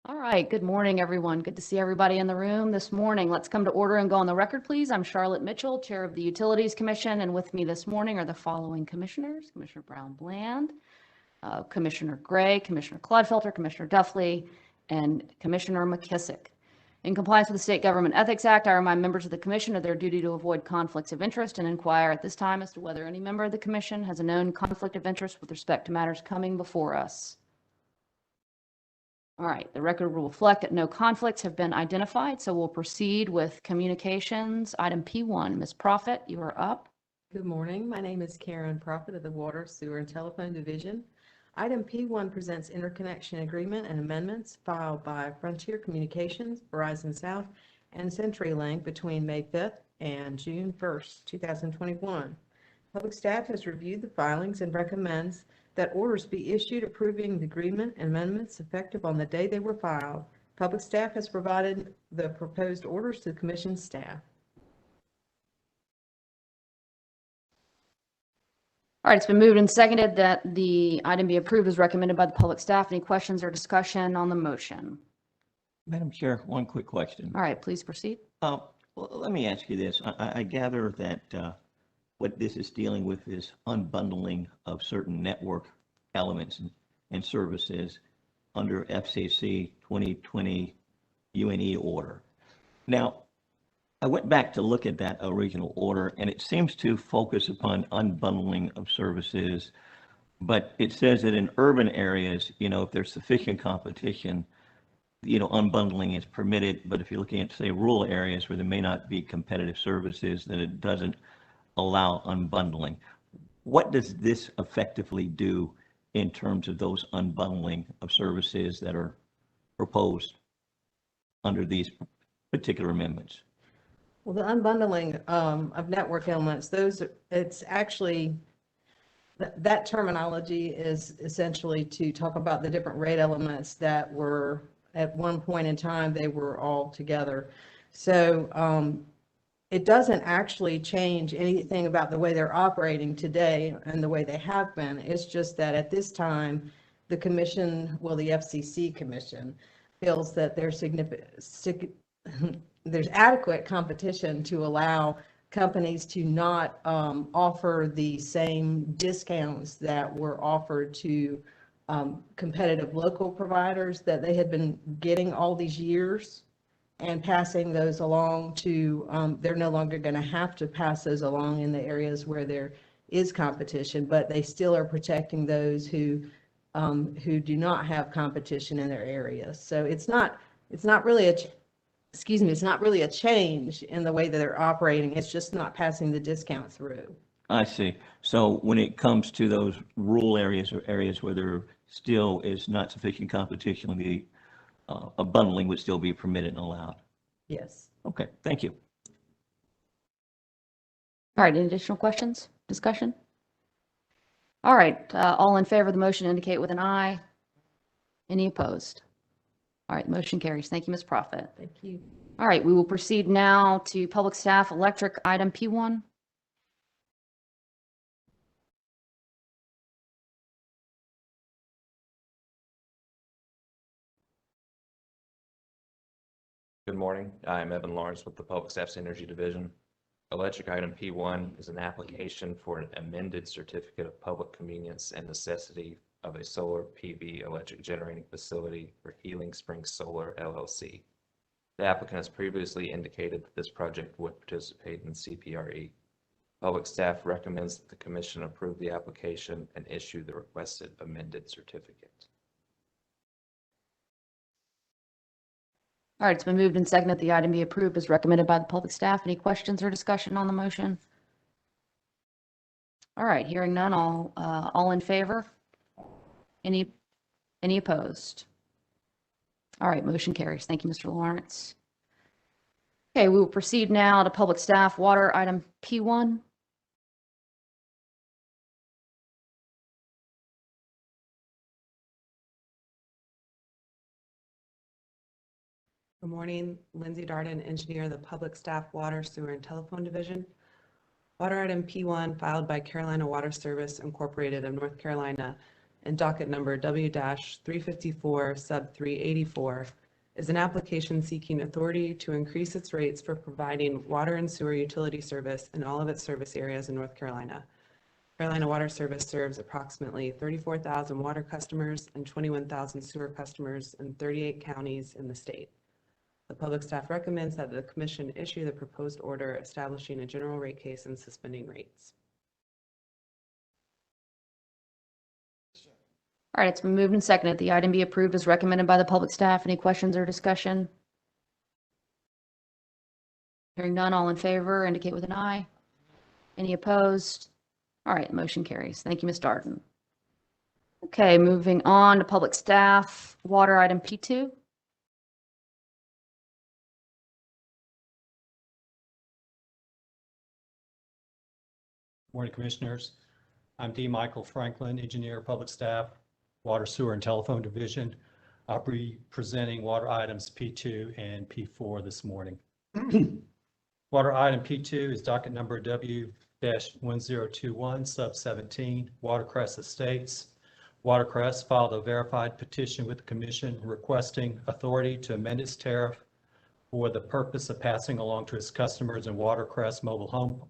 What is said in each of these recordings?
All right, good morning, everyone. Good to see everybody in the room this morning. Let's come to order and go on the record, please. I'm Charlotte Mitchell, Chair of the Utilities Commission, and with me this morning are the following commissioners: Commissioner Brown Bland, Commissioner Gray, Commissioner Clodfelter, Commissioner Duffley, and Commissioner McKissick. In compliance with the State Government Ethics Act, I remind members of the commission of their duty to avoid conflicts of interest and inquire at this time as to whether any member of the commission has a known conflict of interest with respect to matters coming before us. All right, the record will reflect that no conflicts have been identified, so we'll proceed with communications. Item P1, Ms. Profit, you are up. Good morning. My name is Karen Profit of the Water, Sewer, and Telephone Division. Item P1 presents interconnection agreement and amendments filed by Frontier Communications, Verizon South, and CenturyLink between May 5th and June 1st, 2021. Public staff has reviewed the filings and recommends that orders be issued approving the agreement and amendments effective on the day they were filed. Public staff has provided the proposed orders to the Commission staff. All right, it's been moved and seconded that the item be approved as recommended by the public staff. Any questions or discussion on the motion? Madam Chair, one quick question. All right, please proceed. Well, let me ask you this. I gather that what this is dealing with is unbundling of certain network elements and services under FCC 2020 UNE order. Now, I went back to look at that original order, and it seems to focus upon unbundling of services, but it says that in urban areas, if there's sufficient competition, unbundling is permitted, but if you're looking at, say, rural areas where there may not be competitive services, then it doesn't allow unbundling. What does this effectively do in terms of those unbundling of services that are proposed under these particular amendments? Well, the unbundling of network elements, it's actually, that terminology is essentially to talk about the different rate elements that were, at one point in time, they were all together. So it doesn't actually change anything about the way they're operating today and the way they have been. It's just that at this time, the commission, well, the FCC commission, feels that there's adequate competition to allow companies to not offer the same discounts that were offered to competitive local providers that they had been getting all these years, and passing those along to, they're no longer going to have to pass those along in the areas where there is competition, but they still are protecting those who do not have competition in their areas. So it's not really it's not really a change in the way that they're operating. It's just not passing the discount through. I see. So when it comes to those rural areas or areas where there still is not sufficient competition, the a bundling would still be permitted and allowed. Yes. Okay, thank you. All right, any additional questions, discussion? All right, all in favor of the motion indicate with an aye. Any opposed? All right, motion carries. Thank you, Ms. Profit. Thank you. All right, we will proceed now to public staff electric item P1. Good morning. I'm Evan Lawrence with the Public Staff's Energy Division. Electric item P1 is an application for an amended certificate of public convenience and necessity of a solar PV electric generating facility for Healing Springs Solar LLC. The applicant has previously indicated that this project would participate in CPRE. Public staff recommends that the commission approve the application and issue the requested amended certificate. All right, it's been moved and seconded that the item be approved as recommended by the public staff. Any questions or discussion on the motion? All right, hearing none, all in favor? Any opposed? All right, motion carries. Thank you, Mr. Lawrence. Okay, we will proceed now to public staff water item P1. Good morning, Lindsay Darden, engineer, the Public Staff Water, Sewer, and Telephone Division. Water item P1 filed by Carolina Water Service Incorporated of North Carolina and docket number W-354 sub 384 is an application seeking authority to increase its rates for providing water and sewer utility service in all of its service areas in North Carolina. Carolina Water Service serves approximately 34,000 water customers and 21,000 sewer customers in 38 counties in the state. The public staff recommends that the commission issue the proposed order establishing a general rate case and suspending rates. All right, it's been moved and seconded. The item be approved as recommended by the public staff. Any questions or discussion? Hearing none, all in favor indicate with an eye. Any opposed? All right, motion carries. Thank you, Ms. Darden. Okay, moving on to public staff, water item P2. Morning, Commissioners. I'm D. Michael Franklin, Engineer, Public Staff, Water, Sewer, and Telephone Division. I'll be presenting water items P2 and P4 this morning. Water item P2 is docket number W-1021 sub 17, Watercrest Estates. Watercrest filed a verified petition with the Commission requesting authority to amend its tariff for the purpose of passing along to its customers in Watercrest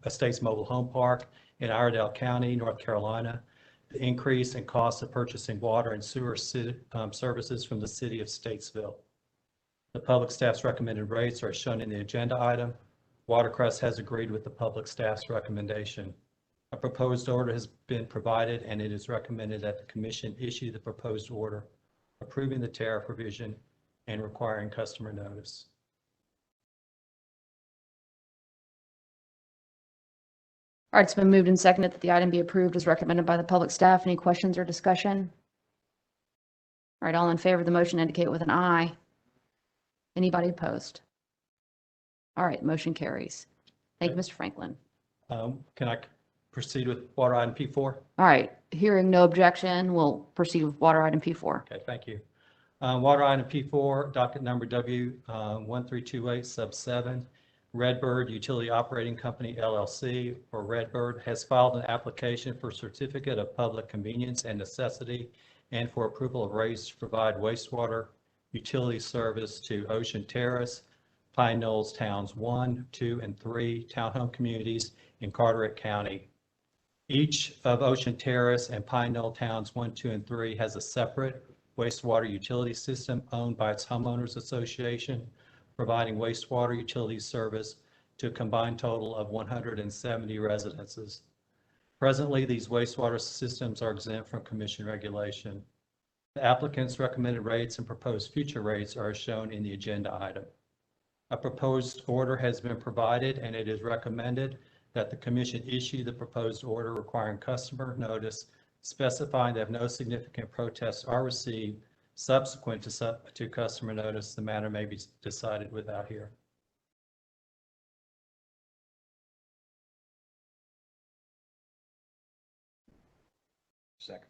Estates Mobile Home Park in Iredell County, North Carolina, the increase in cost of purchasing water and sewer services from the city of Statesville. The public staff's recommended rates are shown in the agenda item. Watercrest has agreed with the public staff's recommendation. A proposed order has been provided, and it is recommended that the Commission issue the proposed order approving the tariff revision and requiring customer notice. All right, it's been moved and seconded that the item be approved as recommended by the public staff. Any questions or discussion? All right, all in favor of the motion indicate with an eye. Anybody opposed? All right, motion carries. Thank you, Mr. Franklin. Can I proceed with water item P4? All right, hearing no objection, we'll proceed with water item P4. Okay, thank you. Water item P4, docket number W-1328 sub 7, Redbird Utility Operating Company LLC, or Redbird, has filed an application for certificate of public convenience and necessity and for approval of rates to provide wastewater utility service to Ocean Terrace, Pine Knolls Towns 1, 2, and 3 townhome communities in Carteret County. Each of Ocean Terrace and Pine Knoll Towns 1, 2, and 3 has a separate wastewater utility system owned by its homeowners association, providing wastewater utility service to a combined total of 170 residences. Presently, these wastewater systems are exempt from Commission regulation. The applicant's recommended rates and proposed future rates are shown in the agenda item. A proposed order has been provided, and it is recommended that the Commission issue the proposed order requiring customer notice, specifying that if no significant protests are received subsequent to customer notice, the matter may be decided without hearing. Second.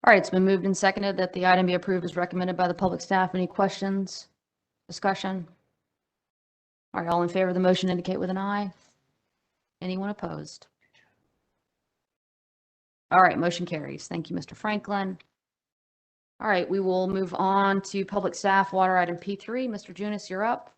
All right, it's been moved and seconded that the item be approved as recommended by the public staff. Any questions, discussion? All right, all in favor of the motion indicate with an eye. Anyone opposed? All right, motion carries. Thank you, Mr. Franklin. All right, we will move on to public staff, water item P3. Mr. Junis, you're up.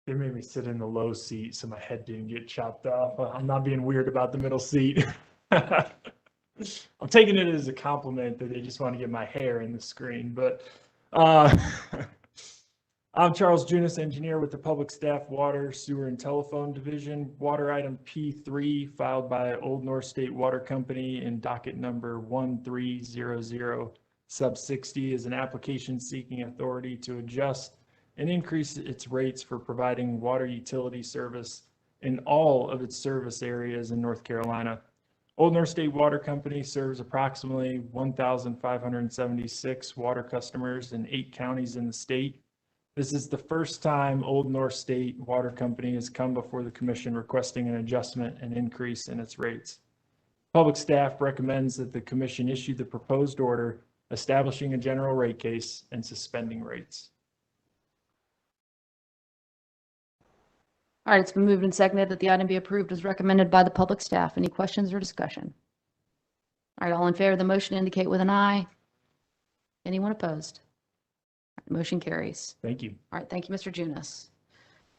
They made me sit in the low seat so my head didn't get chopped off. I'm not being weird about the middle seat. I'm taking it as a compliment that they just want to get my hair in the screen, but I'm Charles Junis, engineer with the Public Staff Water, Sewer, and Telephone Division. Water item P3 filed by Old North State Water Company in docket number 1300 sub 60 is an application seeking authority to adjust and increase its rates for providing water utility service in all of its service areas in North Carolina. Old North State Water Company serves approximately 1,576 water customers in 8 counties in the state. This is the first time Old North State Water Company has come before the Commission requesting an adjustment and increase in its rates. Public staff recommends that the Commission issue the proposed order establishing a general rate case and suspending rates. All right, it's been moved and seconded that the item be approved as recommended by the public staff. Any questions or discussion? All right, all in favor of the motion indicate with an eye. Anyone opposed? Motion carries. Thank you. All right, thank you, Mr. Junis.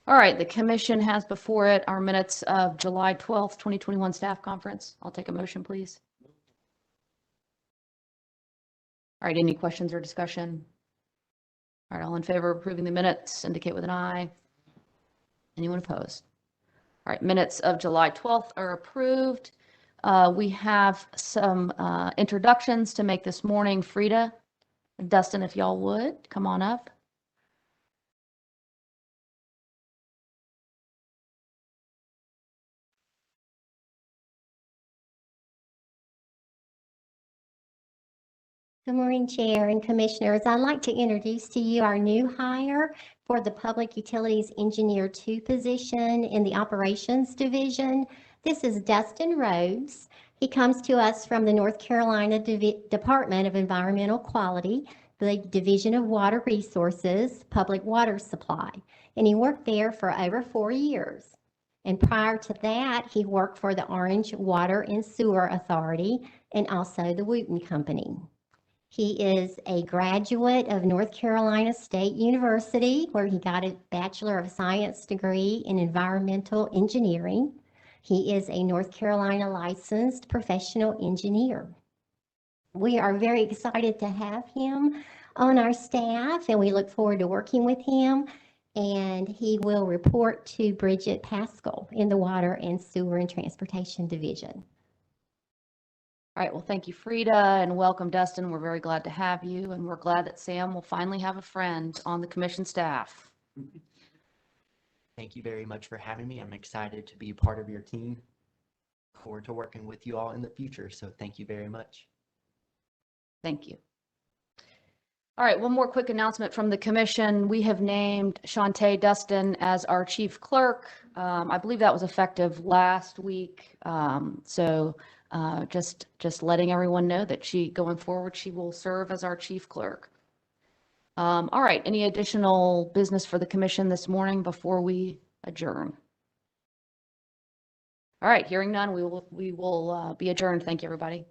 All right, the commission has before it our minutes of July 12th, 2021 staff conference. I'll take a motion, please. All right, any questions or discussion? All right, all in favor of approving the minutes indicate with an eye. Anyone opposed? All right, minutes of July 12th are approved. We have some introductions to make this morning. Frida, Dustin, if y'all would, come on up. Good morning, Chair and Commissioners. I'd like to introduce to you our new hire for the Public Utilities Engineer 2 position in the Operations Division. This is Dustin Rhodes. He comes to us from the North Carolina Department of Environmental Quality, the Division of Water Resources, Public Water Supply, and he worked there for over 4 years. And prior to that, he worked for the Orange Water and Sewer Authority and also the Wooten Company. He is a graduate of North Carolina State University, where he got a Bachelor of Science degree in Environmental Engineering. He is a North Carolina licensed professional engineer. We are very excited to have him on our staff, and we look forward to working with him. And he will report to Bridget Pascal in the Water and Sewer and Transportation Division. All right, well, thank you, Frida, and welcome, Dustin. We're very glad to have you, and we're glad that Sam will finally have a friend on the commission staff. Thank you very much for having me. I'm excited to be part of your team. Look forward to working with you all in the future, so thank you very much. Thank you. All right, one more quick announcement from the commission. We have named Shantae Dustin as our chief clerk. I believe that was effective last week. Just letting everyone know that going forward, she will serve as our chief clerk. All right, any additional business for the commission this morning before we adjourn? All right, hearing none, we will be adjourned. Thank you, everybody.